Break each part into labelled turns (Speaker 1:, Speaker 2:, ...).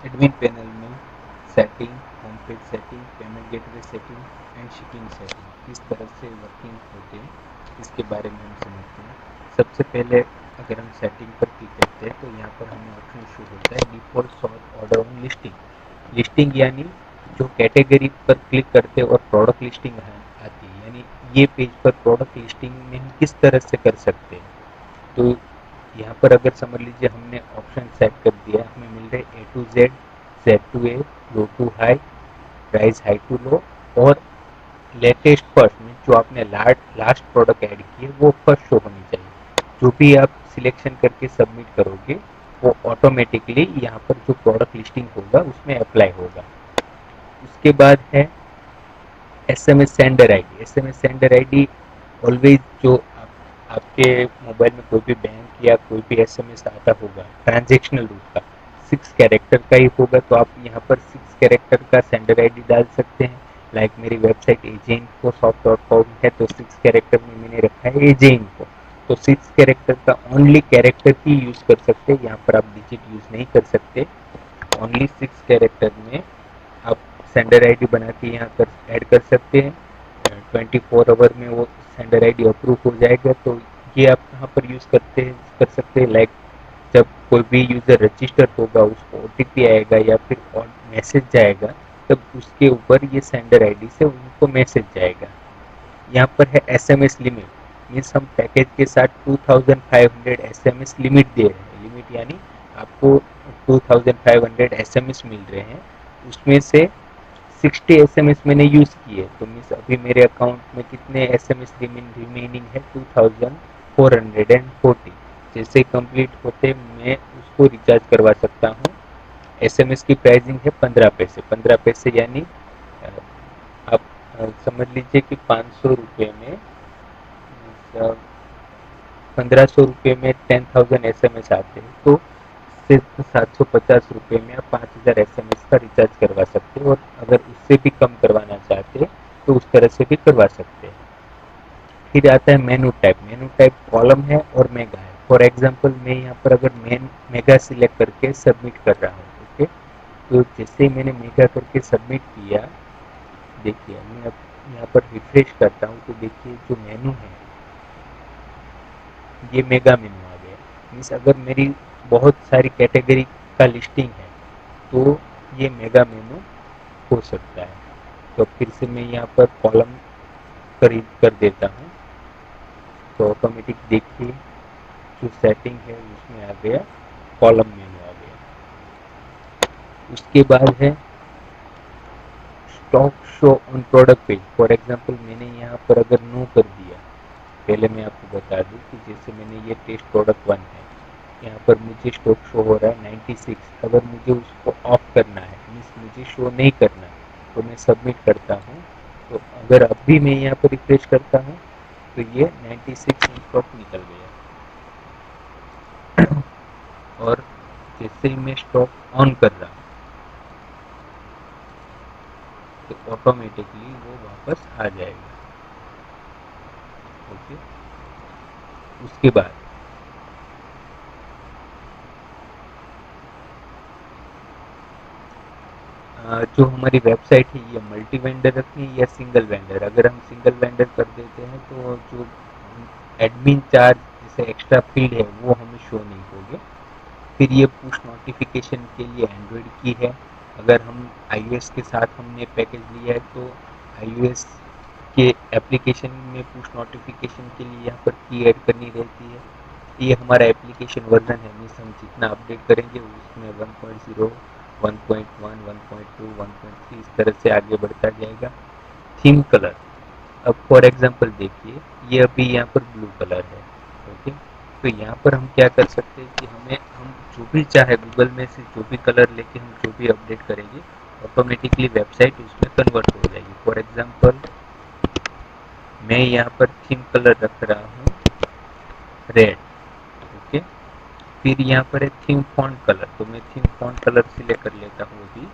Speaker 1: Admin panel में setting, home page setting, payment gateway setting and shipping setting किस तरह से वर्किंग होते हैं इसके बारे में हम समझते हैं। सबसे पहले अगर हम सेटिंग पर क्लिक करते हैं तो यहाँ पर हमें ऑप्शन शो होता है default sort order on listing. Listing यानी जो कैटेगरी पर क्लिक करते हैं और प्रोडक्ट लिस्टिंग आती है, यानी ये पेज पर प्रोडक्ट लिस्टिंग में हम किस तरह से कर सकते हैं। तो यहाँ पर अगर समझ लीजिए हमने ऑप्शन सेट कर दिया, हमें मिल रहे A to Z, Z to A, low to high, price high to low और लेटेस्ट फर्स्ट में जो आपने लास्ट प्रोडक्ट ऐड किए वो फर्स्ट शो होनी चाहिए। जो भी आप सिलेक्शन करके सबमिट करोगे वो ऑटोमेटिकली यहाँ पर जो प्रोडक्ट लिस्टिंग होगा उसमें अप्लाई होगा। उसके बाद है S M S sender I D. S M S sender I D always जो आपके मोबाइल में कोई भी बैंक या कोई भी एस एम एस आता होगा ट्रांजेक्शनल रूप का 6 कैरेक्टर का ही होगा, तो आप यहाँ पर 6 कैरेक्टर का सेंडर आई डी डाल सकते हैं। लाइक मेरी वेबसाइट agenfoshop.com है तो 6 कैरेक्टर में मैंने रखा है एजेंफो, तो 6 कैरेक्टर का ओनली कैरेक्टर ही यूज कर सकते हैं, यहाँ पर आप डिजिट यूज नहीं कर सकते। ओनली 6 कैरेक्टर में आप सेंडर आईडी बना के यहाँ पर ऐड कर सकते हैं। 24 आवर में वो सेंडर आईडी अप्रूव हो जाएगा, तो ये आप यहाँ पर यूज़ कर सकते हैं। लाइक जब कोई भी यूज़र रजिस्टर होगा उसको ओटीपी आएगा या फिर मैसेज जाएगा, तब उसके ऊपर ये सेंडर आईडी से उनको मैसेज जाएगा। यहाँ पर है एसएमएस लिमिट, मीन्स हम पैकेज के साथ 2500 एसएमएस लिमिट दे रहे हैं। लिमिट यानी आपको 2500 एसएमएस मिल रहे हैं, उसमें से 60 एसएमएस मैंने यूज़ किए, तो मीन्स अभी मेरे अकाउंट में कितने एसएमएस रिमेनिंग है 2440। जैसे कंप्लीट होते मैं उसको रिचार्ज करवा सकता हूँ। एसएमएस की प्राइसिंग है 15 पैसे। 15 पैसे यानी आप समझ लीजिए कि 500 रुपये में 1500 रुपये में 10,000 एसएमएस आते हैं, तो सिर्फ 750 रुपये में आप 5000 एसएमएस का रिचार्ज करवा सकते हो, और अगर उससे भी कम करवाना चाहते हैं तो उस तरह से भी करवा सकते हैं। फिर आता है मेनू टाइप। मेनू टाइप कॉलम है और मेगा है। फॉर एग्जांपल मैं यहाँ पर अगर मेगा सिलेक्ट करके सबमिट कर रहा हूँ, ओके, तो जैसे ही मैंने मेगा करके सबमिट किया, देखिए मैं अब यहाँ पर रिफ्रेश करता हूँ तो देखिए जो मेनू है ये मेगा मेनू आ गया। मीन्स अगर मेरी बहुत सारी कैटेगरी का लिस्टिंग है तो ये मेगा मेनू हो सकता है। तो फिर से मैं यहाँ पर कॉलम कर देता हूँ, तो ऑटोमेटिक देखिए जो सेटिंग है उसमें आ गया, कॉलम मेनू आ गया। उसके बाद है stock show on product page. For example मैंने यहाँ पर अगर नो कर दिया, पहले मैं आपको बता दूँ कि जैसे मैंने ये टेस्ट प्रोडक्ट 1 है, यहाँ पर मुझे स्टॉक शो हो रहा है 96, अगर मुझे उसको ऑफ करना है, मीन्स मुझे शो नहीं करना है, तो मैं सबमिट करता हूँ। तो अगर अभी मैं यहाँ पर रिफ्रेश करता हूँ तो ये 96 स्टॉक निकल गया। और जैसे ही मैं स्टॉक ऑन कर रहा हूँ तो ऑटोमेटिकली वो वापस आ जाएगा। ओके, उसके बाद जो हमारी वेबसाइट है ये मल्टी वेंडर रखनी है या सिंगल वेंडर। अगर हम सिंगल वेंडर कर देते हैं तो जो एडमिन चार्ज जैसे एक्स्ट्रा फील्ड है वो हमें शो नहीं होंगे। फिर ये पुश नोटिफिकेशन के लिए एंड्रॉयड की है। अगर हम iOS के साथ हमने पैकेज लिया है तो iOS के एप्लीकेशन में पुश नोटिफिकेशन के लिए यहाँ पर की ऐड करनी रहती है। ये हमारा एप्लीकेशन वर्जन है, मीन्स हम जितना अपडेट करेंगे उसमें 1.0, 1.1, 1.2, 1.3 इस तरह से आगे बढ़ता जाएगा। थीम कलर, अब फॉर एग्जांपल देखिए ये अभी यहाँ पर ब्लू कलर है, ओके, तो यहाँ पर हम क्या कर सकते हैं कि हम जो भी चाहे गूगल में से जो भी कलर लेके हम जो भी अपडेट करेंगे ऑटोमेटिकली वेबसाइट उसमें कन्वर्ट हो जाएगी। फॉर एग्जांपल मैं यहाँ पर थीम कलर रख रहा हूँ रेड, ओके। फिर यहाँ पर है थीम फॉन्ट कलर, तो मैं थीम फॉन्ट कलर सिलेक्ट कर लेता हूँ अभी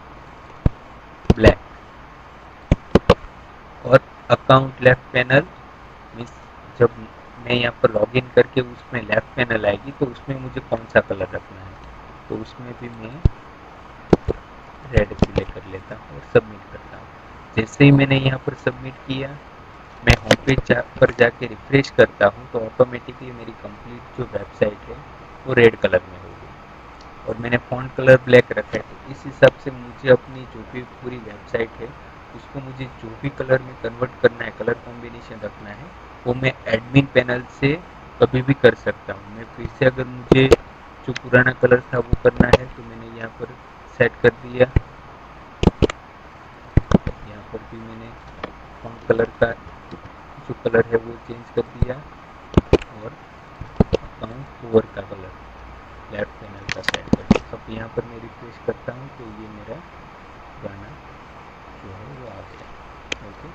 Speaker 1: ब्लैक। और अकाउंट लेफ्ट पैनल, मीन्स जब मैं यहाँ पर लॉगिन करके उसमें लेफ्ट पैनल आएगी तो उसमें मुझे कौन सा कलर रखना है, तो उसमें भी मैं रेड सिलेक्ट कर लेता हूँ और सबमिट करता हूँ। जैसे ही मैंने यहाँ पर सबमिट किया, मैं होम पेज पर जाके रिफ्रेश करता हूँ तो ऑटोमेटिकली मेरी कंप्लीट जो वेबसाइट है वो रेड कलर में हो गई। और मैंने फ़ॉन्ट कलर ब्लैक रखा है, तो इस हिसाब से मुझे अपनी जो भी पूरी वेबसाइट है उसको मुझे जो भी कलर में कन्वर्ट करना है, कलर कॉम्बिनेशन रखना है, वो मैं एडमिन पैनल से कभी भी कर सकता हूँ। मैं फिर से अगर मुझे जो पुराना कलर था वो करना है तो मैंने यहाँ पर सेट कर दिया। यहाँ पर भी मैंने फ़ॉन्ट कलर का जो कलर है वो चेंज कर दिया और अकाउंट ओवर का कलर लेफ्ट पैनल का सेट कर दिया। अब यहाँ पर मैं रिफ्रेश करता हूँ तो ये मेरा गाना जो है वो आ गया। ओके,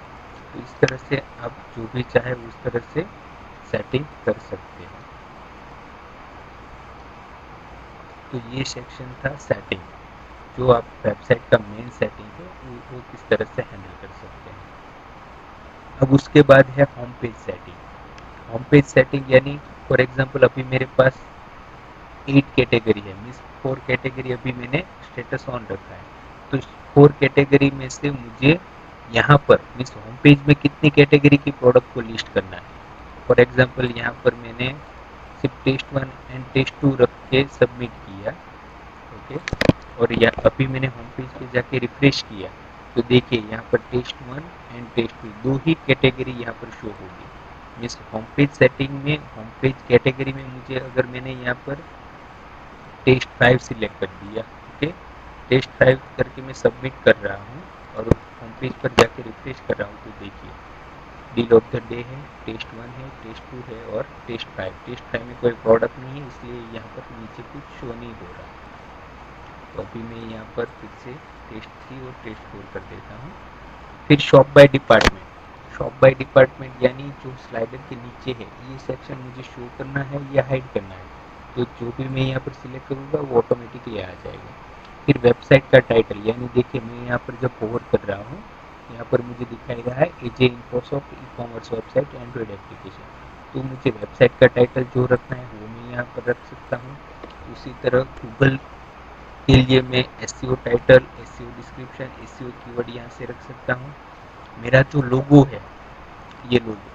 Speaker 1: तो इस तरह से आप जो भी चाहे उस तरह से सेटिंग कर सकते हैं। तो ये सेक्शन था सेटिंग, जो आप वेबसाइट का मेन सेटिंग है वो किस तरह से हैंडल कर सकते हैं। अब उसके बाद है home page setting. Home page setting यानी फॉर एग्जांपल अभी मेरे पास 8 कैटेगरी है, मीन्स 4 कैटेगरी अभी मैंने स्टेटस ऑन रखा है। तो 4 कैटेगरी में से मुझे यहाँ पर मीन्स होम पेज में कितनी कैटेगरी की प्रोडक्ट को लिस्ट करना है। फॉर एग्जांपल यहाँ पर मैंने सिर्फ टेस्ट 1 एंड टेस्ट 2 रख के सबमिट किया। ओके, और या अभी मैंने होम पेज पे जाके रिफ्रेश किया तो देखिए यहाँ पर टेस्ट 1 एंड टेस्ट 2 दो ही कैटेगरी यहाँ पर शो होगी। मीन्स होम पेज सेटिंग में होम पेज कैटेगरी में मुझे अगर मैंने यहाँ पर टेस्ट 5 सिलेक्ट कर दिया, ओके, टेस्ट 5 करके मैं सबमिट कर रहा हूँ और होम पेज पर जाके रिफ्रेश कर रहा हूँ तो देखिए डील ऑफ द डे है, टेस्ट 1 है, टेस्ट 2 है और टेस्ट 5। टेस्ट 5 में कोई प्रोडक्ट नहीं है इसलिए यहाँ पर नीचे कुछ शो नहीं हो रहा। तो अभी मैं यहाँ पर फिर से टेस्ट 3 और टेस्ट 4 कर देता हूँ। फिर shop by department. Shop by department यानी जो स्लाइडर के नीचे है ये सेक्शन मुझे शो करना है या हाइड करना है, तो जो भी मैं यहाँ पर सिलेक्ट करूँगा वो ऑटोमेटिकली आ जाएगा। फिर वेबसाइट का टाइटल यानी देखिए मैं यहाँ पर जब होवर कर रहा हूँ यहाँ पर मुझे दिखाएगा है AJ Infosoft e commerce website Android application. तो मुझे वेबसाइट का टाइटल जो रखना है वो मैं यहाँ पर रख सकता हूँ। उसी तरह गूगल के लिए मैं SEO title, SEO description, SEO keyword यहाँ से रख सकता हूँ। मेरा जो लोगो है, ये लोगो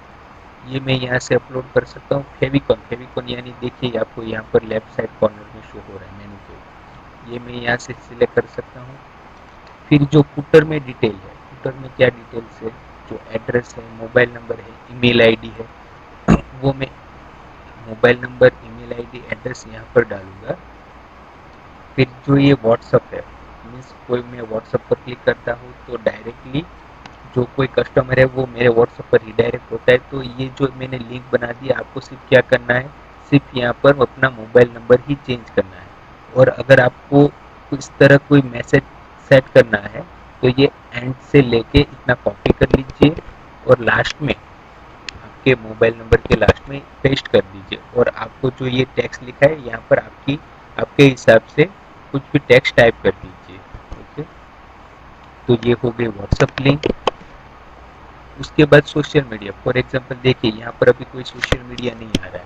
Speaker 1: ये मैं यहाँ से अपलोड कर सकता हूँ। फेविकॉन, फेविकॉन यानी देखिए आपको यहाँ पर लेफ्ट साइड कॉर्नर में शो हो रहा है मेनू पे, ये मैं यहाँ से सिलेक्ट कर सकता हूँ। फिर जो फुटर में डिटेल है, फुटर में क्या डिटेल्स है, जो एड्रेस है, मोबाइल नंबर है, ईमेल आईडी है, वो मैं mobile number, email ID, address यहाँ पर डालूंगा। फिर जो ये व्हाट्सअप है, मीन्स कोई मैं व्हाट्सअप पर क्लिक करता हूँ तो डायरेक्टली जो कोई कस्टमर है वो मेरे व्हाट्सअप पर रिडायरेक्ट होता है। तो ये जो मैंने लिंक बना दिया, आपको सिर्फ क्या करना है, सिर्फ यहाँ पर अपना मोबाइल नंबर ही चेंज करना है। और अगर आपको इस तरह कोई मैसेज सेट करना है तो ये एंड से लेके इतना कॉपी कर लीजिए और लास्ट में आपके मोबाइल नंबर के लास्ट में पेस्ट कर दीजिए। और आपको जो ये टेक्स्ट लिखा है यहाँ पर आपके हिसाब से कुछ भी टेक्स्ट टाइप कर दीजिए। ओके, तो ये हो गई व्हाट्सएप लिंक। उसके बाद सोशल मीडिया, फॉर एग्जांपल देखिए यहाँ पर अभी कोई सोशल मीडिया नहीं आ रहा है,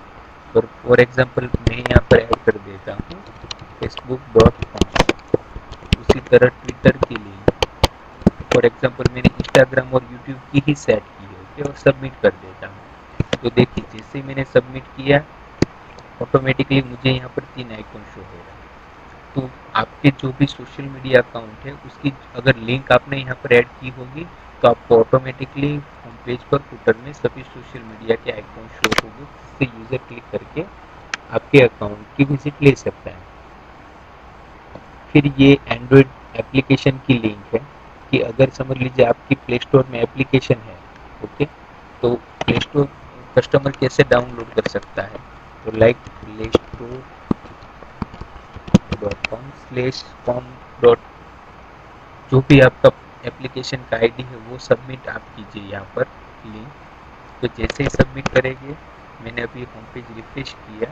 Speaker 1: और फॉर एग्जांपल मैं यहाँ पर ऐड कर देता हूँ facebook.com। उसी तरह ट्विटर की लिंक, फॉर एग्जांपल मैंने इंस्टाग्राम और यूट्यूब की ही सेट की है, ओके, और सबमिट कर देता हूँ। तो देखिए जैसे ही मैंने सबमिट किया ऑटोमेटिकली मुझे यहाँ पर 3 आइकॉन शो हो रहा है। तो आपके जो भी सोशल मीडिया अकाउंट है उसकी अगर लिंक आपने यहाँ पर ऐड की होगी तो आपको ऑटोमेटिकली होम पेज पर फुटर में सभी सोशल मीडिया के आइकॉन शो होंगे, जिससे यूज़र क्लिक करके आपके अकाउंट की विजिट ले सकता है। फिर ये एंड्रॉयड एप्लीकेशन की लिंक है कि अगर समझ लीजिए आपकी प्ले स्टोर में एप्लीकेशन है, ओके, तो प्ले स्टोर कस्टमर कैसे डाउनलोड कर सकता है, तो लाइक प्ले स्टोर .com/com. जो भी आपका एप्लीकेशन का आईडी है वो सबमिट आप कीजिए यहाँ पर लिंक। तो जैसे ही सबमिट करेंगे, मैंने अभी होम पेज रिफ्रेश किया,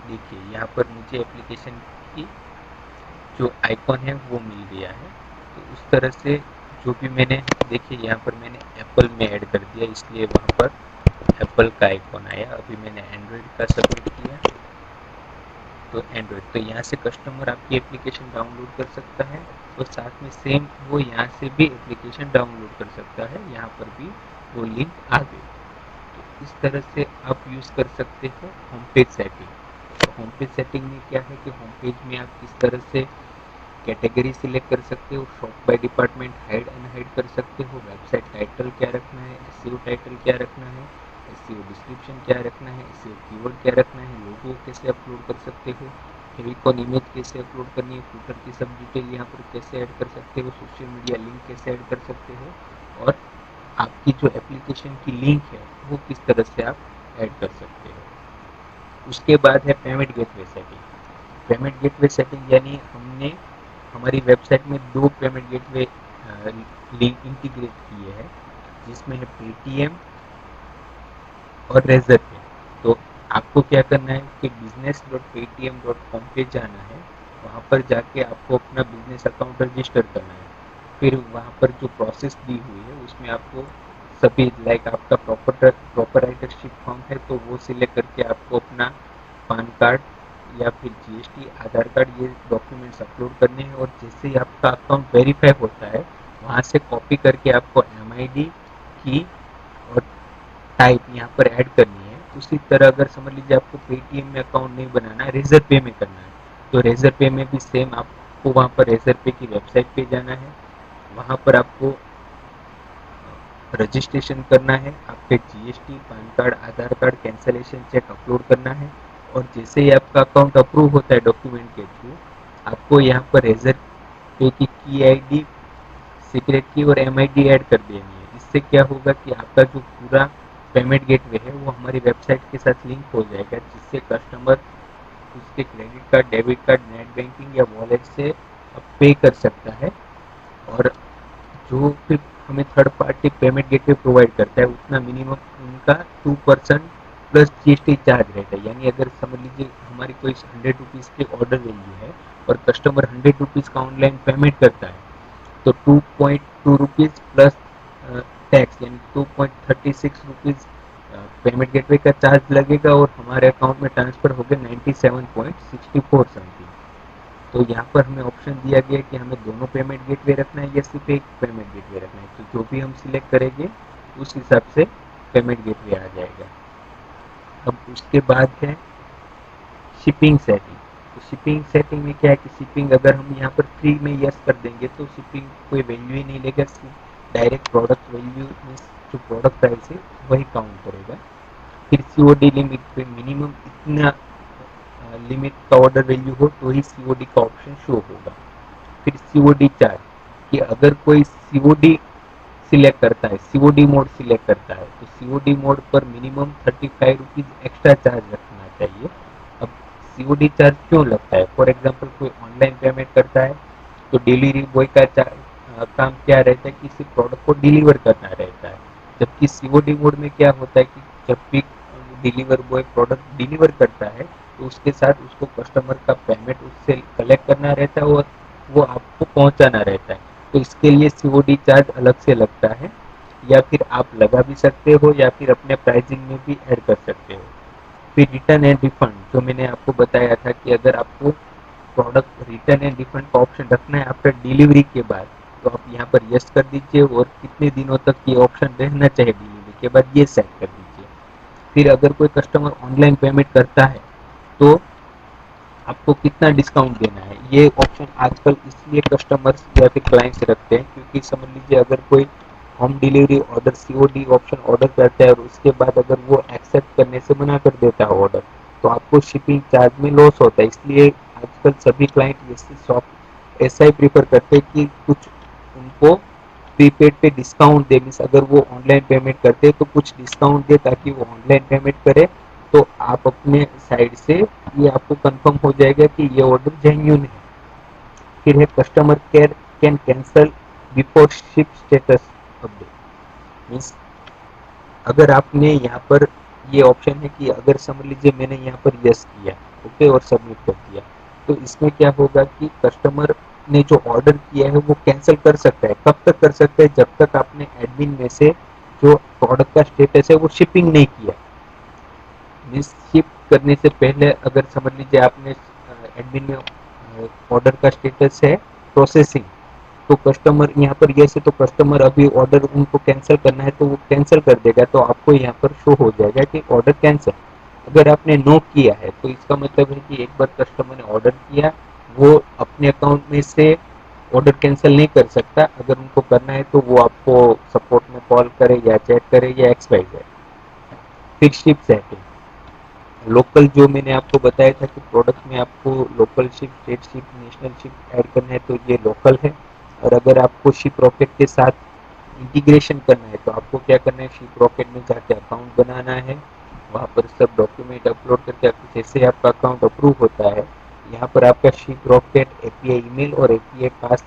Speaker 1: देखिए यहाँ पर मुझे एप्लीकेशन की जो आइकॉन है वो मिल गया है। तो उस तरह से जो भी मैंने देखिए यहाँ पर मैंने एप्पल में ऐड कर दिया इसलिए वहाँ पर एप्पल का आइकॉन आया। अभी मैंने एंड्रॉयड का सबमिट किया, तो एंड्रॉयड, तो यहाँ से कस्टमर आपकी एप्लीकेशन डाउनलोड कर सकता है और साथ में सेम वो यहाँ से भी एप्लीकेशन डाउनलोड कर सकता है, यहाँ पर भी वो लिंक आ गई। तो इस तरह से आप यूज़ कर सकते हो होम पेज सेटिंग। तो होम पेज सेटिंग में क्या है कि होम पेज में आप किस तरह से कैटेगरी सिलेक्ट कर सकते हो, shop by department hide unhide कर सकते हो, वेबसाइट टाइटल क्या रखना है, एसईओ टाइटल क्या रखना है, एसईओ डिस्क्रिप्शन क्या रखना है, एसईओ कीवर्ड क्या रखना है, लोगो कैसे अपलोड कर सकते हो, फेविकॉन इमेज कैसे अपलोड करनी है, फुटर की सब डिटेल यहाँ पर कैसे ऐड कर सकते हो, सोशल मीडिया लिंक कैसे ऐड कर सकते हो, और आपकी जो एप्लीकेशन की लिंक है वो किस तरह से आप ऐड कर सकते हो। उसके बाद है payment gateway setting. Payment gateway setting यानी हमने हमारी वेबसाइट में दो पेमेंट गेटवे लिंक इंटीग्रेट किए हैं, जिसमें है पेटीएम और रेजर पे। तो आपको क्या करना है कि business.paytm.com पे जाना है, वहाँ पर जाके आपको अपना बिजनेस अकाउंट रजिस्टर करना है। फिर वहाँ पर जो प्रोसेस दी हुई है उसमें आपको सभी लाइक आपका प्रोपराइटरशिप फॉर्म है तो वो सिलेक्ट करके आपको अपना पान कार्ड या फिर जीएसटी, आधार कार्ड, ये डॉक्यूमेंट्स अपलोड करने हैं। और जैसे ही आपका अकाउंट वेरीफाई होता है वहाँ से कॉपी करके आपको एमआईडी की और टाइप यहाँ पर ऐड करनी है। उसी तरह अगर समझ लीजिए आपको पेटीएम में अकाउंट नहीं बनाना है, रेजर पे में करना है, तो रेजर पे में भी सेम आपको वहाँ पर रेजर पे की वेबसाइट पे जाना है, वहाँ पर आपको रजिस्ट्रेशन करना है, आपके जीएसटी, पान कार्ड, आधार कार्ड, कैंसलेशन चेक अपलोड करना है। और जैसे ही आपका अकाउंट अप्रूव होता है डॉक्यूमेंट के थ्रू, आपको यहाँ पर रेजर पे की आईडी, सीक्रेट की और एमआईडी ऐड कर देनी है। इससे क्या होगा कि आपका जो पूरा पेमेंट गेटवे है वो हमारी वेबसाइट के साथ लिंक हो जाएगा, जिससे कस्टमर उसके credit card, debit card, net banking या वॉलेट से पे कर सकता है। और जो फिर हमें third party payment gateway provide करता है उतना मिनिमम उनका 2% प्लस जीएसटी चार्ज रहता है। यानी अगर समझ लीजिए हमारी कोई 100 रुपीज़ की ऑर्डर वैल्यू है और कस्टमर 100 रुपीज़ का ऑनलाइन पेमेंट करता है, तो 2.2 रुपीज़ प्लस टैक्स यानी 2.36 रुपीज़ पेमेंट गेटवे का चार्ज लगेगा और हमारे अकाउंट में ट्रांसफ़र हो गया 97.64 समथिंग। तो यहाँ पर हमें ऑप्शन दिया गया कि हमें दोनों पेमेंट गेटवे रखना है या सिर्फ एक पेमेंट गेटवे रखना है। तो जो भी हम सिलेक्ट करेंगे उस हिसाब से पेमेंट गेटवे आ जाएगा। अब उसके बाद है शिपिंग सेटिंग। तो शिपिंग सेटिंग में क्या है कि शिपिंग अगर हम यहाँ पर फ्री में यस कर देंगे तो शिपिंग कोई वैल्यू ही नहीं लेगा, डायरेक्ट प्रोडक्ट वैल्यू में जो प्रोडक्ट प्राइस है वही काउंट करेगा। फिर सीओडी लिमिट पे मिनिमम इतना लिमिट का ऑर्डर वैल्यू हो तो ही सीओडी का ऑप्शन शो होगा। फिर सीओडी चार्ज कि अगर कोई सीओडी सिलेक्ट करता है, सीओडी मोड सिलेक्ट करता है, तो सीओडी मोड पर मिनिमम 35 रुपीज़ एक्स्ट्रा चार्ज रखना चाहिए। अब सीओडी चार्ज क्यों लगता है? फॉर एग्जांपल कोई ऑनलाइन पेमेंट करता है तो डिलीवरी बॉय का काम क्या रहता है कि किसी प्रोडक्ट को डिलीवर करना रहता है। जबकि सीओडी मोड में क्या होता है कि जब भी डिलीवर बॉय प्रोडक्ट डिलीवर करता है तो उसके साथ उसको कस्टमर का पेमेंट उससे कलेक्ट करना रहता है और वो आपको पहुंचाना रहता है। तो इसके लिए सीओडी चार्ज अलग से लगता है, या फिर आप लगा भी सकते हो या फिर अपने प्राइसिंग में भी ऐड कर सकते हो। फिर रिटर्न एंड रिफंड, जो मैंने आपको बताया था कि अगर आपको प्रोडक्ट रिटर्न एंड रिफंड का ऑप्शन रखना है आफ्टर डिलीवरी के बाद, तो आप यहाँ पर यस कर दीजिए और कितने दिनों तक ये ऑप्शन रहना चाहिए डिलीवरी के बाद ये सेट कर दीजिए। फिर अगर कोई कस्टमर ऑनलाइन पेमेंट करता है तो आपको कितना डिस्काउंट देना है, ये ऑप्शन आजकल इसलिए कस्टमर्स या फिर क्लाइंट्स रखते हैं क्योंकि समझ लीजिए अगर कोई home delivery order COD option order करता है और उसके बाद अगर वो एक्सेप्ट करने से मना कर देता है ऑर्डर, तो आपको शिपिंग चार्ज में लॉस होता है। इसलिए आजकल सभी क्लाइंट जैसे शॉप ऐसा ही प्रीफर करते हैं कि कुछ उनको प्रीपेड पे डिस्काउंट दे, मीन्स अगर वो ऑनलाइन पेमेंट करते हैं तो कुछ डिस्काउंट दे ताकि वो ऑनलाइन पेमेंट करे, तो आप अपने साइड से ये आपको कंफर्म हो जाएगा कि ये ऑर्डर जेन्युइन है। फिर है customer care can cancel before ship status update, means अगर आपने यहाँ पर ये ऑप्शन है कि अगर समझ लीजिए मैंने यहाँ पर यस किया, ओके, और सबमिट कर दिया, तो इसमें क्या होगा कि कस्टमर ने जो ऑर्डर किया है वो कैंसिल कर सकता है। कब तक कर सकता है? जब तक आपने एडमिन में से जो प्रोडक्ट का स्टेटस है वो शिपिंग नहीं किया। मीन्स शिप करने से पहले अगर समझ लीजिए आपने एडमिन में ऑर्डर का स्टेटस है प्रोसेसिंग। तो कस्टमर यहाँ पर जैसे तो कस्टमर अभी ऑर्डर उनको कैंसिल करना है तो वो कैंसिल कर देगा, तो आपको यहाँ पर शो हो जाएगा कि ऑर्डर कैंसिल। अगर आपने नो किया है तो इसका मतलब है कि एक बार कस्टमर ने ऑर्डर किया, वो अपने अकाउंट में से ऑर्डर कैंसिल नहीं कर सकता। अगर उनको करना है तो वो आपको सपोर्ट में कॉल करे या चैट करे या XYZ। फिर शिप सेटिंग, लोकल जो मैंने आपको बताया था कि प्रोडक्ट में आपको local ship, state ship, national ship add करना है तो ये लोकल है। और अगर आपको शिप रॉकेट के साथ इंटीग्रेशन करना है तो आपको क्या करना है, शिप रॉकेट में जाके अकाउंट बनाना है, वहाँ पर सब डॉक्यूमेंट अपलोड करके जैसे आपका अकाउंट अप्रूव होता है, यहाँ पर आपका शिप रॉकेट API ईमेल और API पास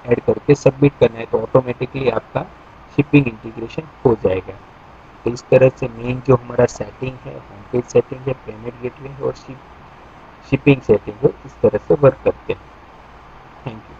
Speaker 1: ऐड करके सबमिट करना है, तो ऑटोमेटिकली आपका शिपिंग इंटीग्रेशन हो जाएगा। तो इस तरह से मेन जो हमारा सेटिंग है, होम पेज सेटिंग है, पेमेंट गेटवे है और शिपिंग सेटिंग है, इस तरह से वर्क करते हैं। Thank you.